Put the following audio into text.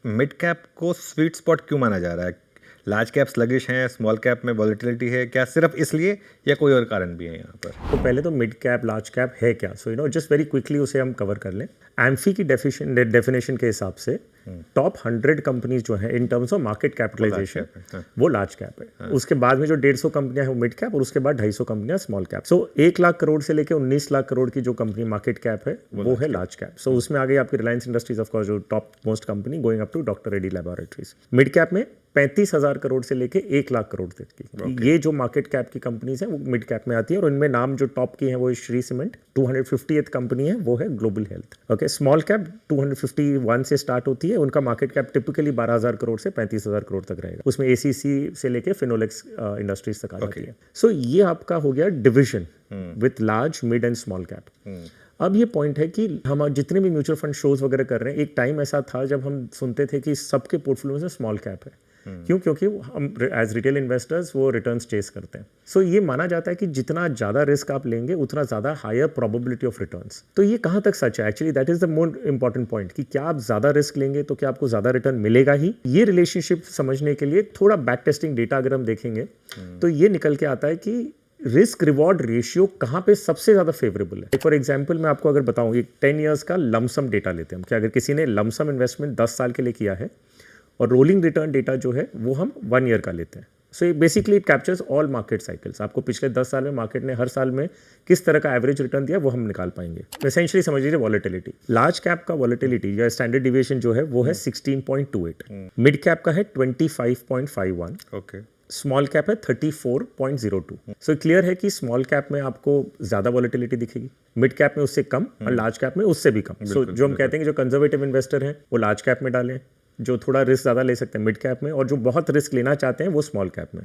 Mid cap को sweet spot क्यों माना जा रहा है? लार्ज कैप स्लगिश हैं, स्मॉल कैप में वॉलेटिलिटी है, क्या सिर्फ इसलिए या कोई और कारण भी है यहाँ पर? तो पहले तो मिड कैप लार्ज कैप है क्या, सो जस्ट वेरी क्विकली उसे हम कवर कर लें। एम्फी की डेफिनेशन के हिसाब से टॉप 100 कंपनीज जो है in terms of market capitalization वो लार्ज कैप है। उसके बाद में जो 150 कंपनियां हैं वो मिड कैप, और उसके बाद 250 कंपनियां स्मॉल कैप। सो 1 लाख करोड़ से लेकर 19 लाख करोड़ की जो कंपनी मार्केट कैप है वो है लार्ज कैप। सो उसमें आ गई आपकी रिलायंस इंडस्ट्रीज ऑफ कोर्स, जो top most company going up to doctor Reddy laboratories. Mid cap में 35,000 करोड़ से लेके 1 लाख करोड़ तक की ये जो मार्केट कैप की कंपनीज हैं वो मिड कैप में आती है। और इनमें नाम जो टॉप की हैं वो श्री सीमेंट, 250th कंपनी है वो है global health. Okay, small cap 251 से स्टार्ट होती है, उनका मार्केट कैप टिपिकली 12,000 करोड़ से 35,000 करोड़ तक रहेगा। उसमें एसीसी से लेके फिनोलेक्स इंडस्ट्रीज तक आ जाती है। सो ये आपका हो गया division with large, mid and small cap. अब ये पॉइंट है कि हम जितने भी म्यूचुअल फंड शोज वगैरह कर रहे हैं, एक टाइम ऐसा था जब हम सुनते थे कि सबके पोर्टफोलियो में स्मॉल कैप है। क्यों? क्योंकि हम एज रिटेल इन्वेस्टर्स वो रिटर्न्स चेस करते हैं। सो ये माना जाता है कि जितना ज़्यादा रिस्क आप लेंगे उतना ज़्यादा हायर प्रोबेबिलिटी ऑफ रिटर्न्स। तो ये कहाँ तक सच है? Actually that is the more important point कि क्या आप ज़्यादा रिस्क लेंगे तो क्या आपको ज़्यादा रिटर्न मिलेगा ही? ये रिलेशनशिप समझने के लिए थोड़ा बैक टेस्टिंग डेटा अगर हम देखेंगे तो ये निकल के आता है कि रिस्क रिवॉर्ड रेशियो कहाँ पे सबसे ज़्यादा फेवरेबल है। फॉर एग्जाम्पल मैं आपको अगर बताऊँ, एक 10 ईयर्स का लमसम डेटा लेते हैं हम, कि अगर किसी ने लमसम इन्वेस्टमेंट 10 साल के लिए किया है और रोलिंग रिटर्न डेटा जो है वो हम 1 ईयर का लेते हैं। So basically it captures all market cycles. आपको पिछले 10 साल में मार्केट ने हर साल में किस तरह का एवरेज रिटर्न दिया वो हम निकाल पाएंगे। एसेंशियली समझ लीजिए वॉलेटिलिटी। लार्ज कैप का वॉलेटिलिटी या स्टैंडर्ड डिविएशन जो है वो है 16.28, मिड कैप का है 25.51, ओके, स्मॉल कैप है 34.02। सो क्लियर है कि स्मॉल कैप में आपको ज्यादा वॉलेटिलिटी दिखेगी, मिड कैप में उससे कम और लार्ज कैप में उससे भी कम। सो जो हम कहते हैं कि जो कंजर्वेटिव इन्वेस्टर हैं वो लार्ज कैप में डालें, जो थोड़ा रिस्क ज़्यादा ले सकते हैं मिड कैप में, और जो बहुत रिस्क लेना चाहते हैं वो स्मॉल कैप में।